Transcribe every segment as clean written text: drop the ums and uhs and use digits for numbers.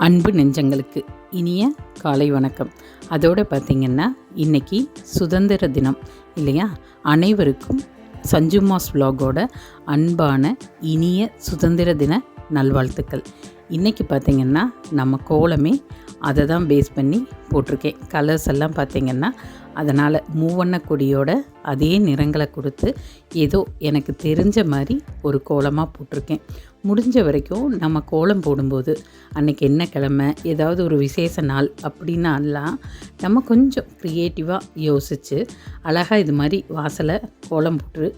அன்பு நெஞ்சங்களுக்கு இனிய காலை வணக்கம். அதோடு பார்த்திங்கன்னா இன்றைக்கி சுதந்திர தினம் இல்லையா? அனைவருக்கும் சஞ்சுமாஸ் vlogோட அன்பான இனிய சுதந்திர தின நல்வாழ்த்துக்கள். இன்றைக்கி பார்த்திங்கன்னா நம்ம கோலமே அதை தான் பேஸ் பண்ணி போட்டிருக்கேன். கலர்ஸ் எல்லாம் பார்த்திங்கன்னா அதனால் மூவண்ண கொடியோட அதே நிறங்களை கொடுத்து ஏதோ எனக்கு தெரிஞ்ச மாதிரி ஒரு கோலமாக போட்டிருக்கேன். முடிஞ்ச வரைக்கும் நம்ம கோலம் போடும்போது அன்றைக்கி என்ன கிழமை, ஏதாவது ஒரு விசேஷ நாள் அப்படின்னாலாம் நம்ம கொஞ்சம் க்ரியேட்டிவாக யோசித்து அழகாக இது மாதிரி வாசலை கோலம் போட்டு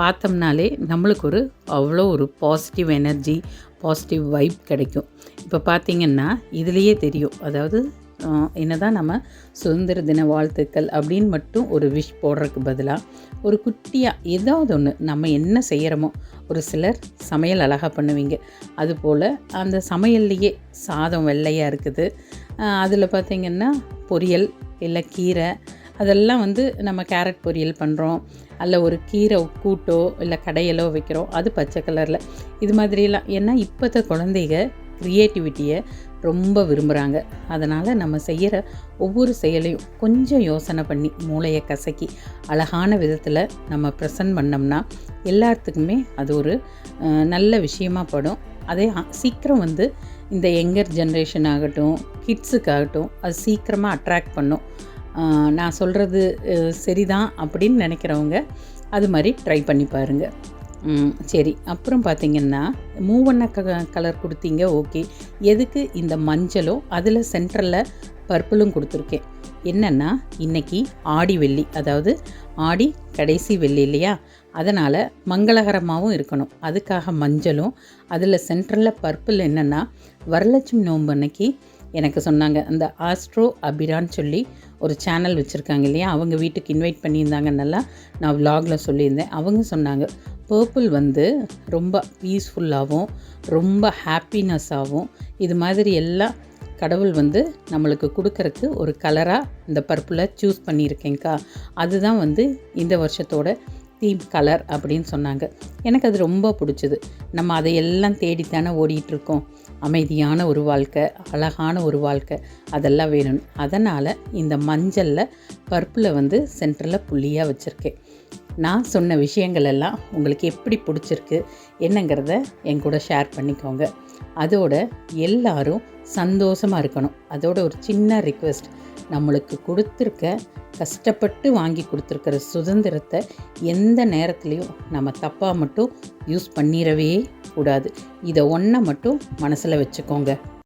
பார்த்தோம்னாலே நம்மளுக்கு அவ்வளோ ஒரு பாசிட்டிவ் எனர்ஜி, பாசிட்டிவ் வைப் கிடைக்கும். இப்போ பார்த்திங்கன்னா இதுலேயே தெரியும், அதாவது என்னதான் நம்ம சுதந்திர தின வாழ்த்துக்கள் அப்படின்னு மட்டும் ஒரு விஷ் போடுறதுக்கு பதிலாக ஒரு குட்டியாக ஏதாவது ஒன்று நம்ம என்ன செய்கிறோமோ, ஒரு சிலர் சமையல் அழகாக பண்ணுவீங்க, அதுபோல் அந்த சமையல்லையே சாதம் வெள்ளையாக இருக்குது, அதில் பார்த்திங்கன்னா பொரியல் இல்லை கீரை, அதெல்லாம் நம்ம கேரட் பொரியல் பண்ணுறோம், அல்ல ஒரு கீரை கூட்டோ இல்லை கடையலோ வைக்கிறோம், அது பச்சை கலரில், இது மாதிரியெல்லாம். ஏன்னா இப்போத்த குழந்தைங்க க்ரியேட்டிவிட்டியை ரொம்ப விரும்புகிறாங்க. அதனால் நம்ம செய்கிற ஒவ்வொரு செயலையும் கொஞ்சம் யோசனை பண்ணி மூளையை கசக்கி அழகான விதத்தில் நம்ம ப்ரெசன்ட் பண்ணோம்னா எல்லாத்துக்குமே அது ஒரு நல்ல விஷயமாக படும். அதே சீக்கிரம் இந்த யங்கர் ஜென்ரேஷன் ஆகட்டும், கிட்ஸுக்காகட்டும் அது சீக்கிரமாக அட்ராக்ட் பண்ணும். நான் சொல்கிறது சரிதான் அப்படின்னு நினைக்கிறவங்க அது மாதிரி ட்ரை பண்ணி பாருங்கள். சரி, அப்புறம் பார்த்திங்கன்னா மூவண்ண கலர் கொடுத்தீங்க, ஓகே. எதுக்கு இந்த மஞ்சளும் அதில் சென்ட்ரலில் பர்பிளும் கொடுத்துருக்கேன் என்னென்னா, இன்றைக்கி ஆடி வெள்ளி, அதாவது ஆடி கடைசி வெள்ளி இல்லையா? அதனால் மங்களகரமாகவும் இருக்கணும், அதுக்காக மஞ்சளும் அதில் சென்ட்ரலில் பர்பிள். என்னென்னா, வரலட்சுமி நோன்பு அன்னைக்கு எனக்கு சொன்னாங்க, அந்த ஆஸ்ட்ரோ அபிரான்னு சொல்லி ஒரு சேனல் வச்சுருக்காங்க இல்லையா, அவங்க வீட்டுக்கு இன்வைட் பண்ணியிருந்தாங்கன்னெல்லாம் நான் விலாகில் சொல்லியிருந்தேன். அவங்க சொன்னாங்க பர்பிள் ரொம்ப பீஸ்ஃபுல்லாகவும் ரொம்ப ஹாப்பினஸ்ஸாகவும் இது மாதிரி எல்லாம் கடவுள் நம்மளுக்கு கொடுக்கறதுக்கு ஒரு கலராக இந்த பர்பிளை சூஸ் பண்ணியிருக்கேங்க்கா, அதுதான் இந்த வருஷத்தோட தீம் கலர் அப்படின்னு சொன்னாங்க. எனக்கு அது ரொம்ப பிடிச்சிது. நம்ம அதையெல்லாம் தேடித்தானே ஓடிட்டுருக்கோம். அமைதியான ஒரு வாழ்க்கை, அழகான ஒரு வாழ்க்கை, அதெல்லாம் வேணும். அதனால் இந்த மஞ்சளில் பர்பிளை சென்டரில் புள்ளியாக வச்சுருக்கேன். நான் சொன்ன விஷயங்கள் எல்லாம் உங்களுக்கு எப்படி பிடிச்சிருக்கு என்னங்கிறத என் கூட ஷேர் பண்ணிக்கோங்க. அதோட எல்லாரும் சந்தோஷமாக இருக்கணும். அதோட ஒரு சின்ன ரிக்வெஸ்ட், நம்மளுக்கு கொடுத்துருக்க கஷ்டப்பட்டு வாங்கி கொடுத்துருக்கிற சுதந்திரத்தை எந்த நேரத்துலையும் நம்ம தப்பாக மட்டும் யூஸ் பண்ணிடவே கூடாது. இதை ஒன்றை மட்டும் மனசில் வச்சுக்கோங்க.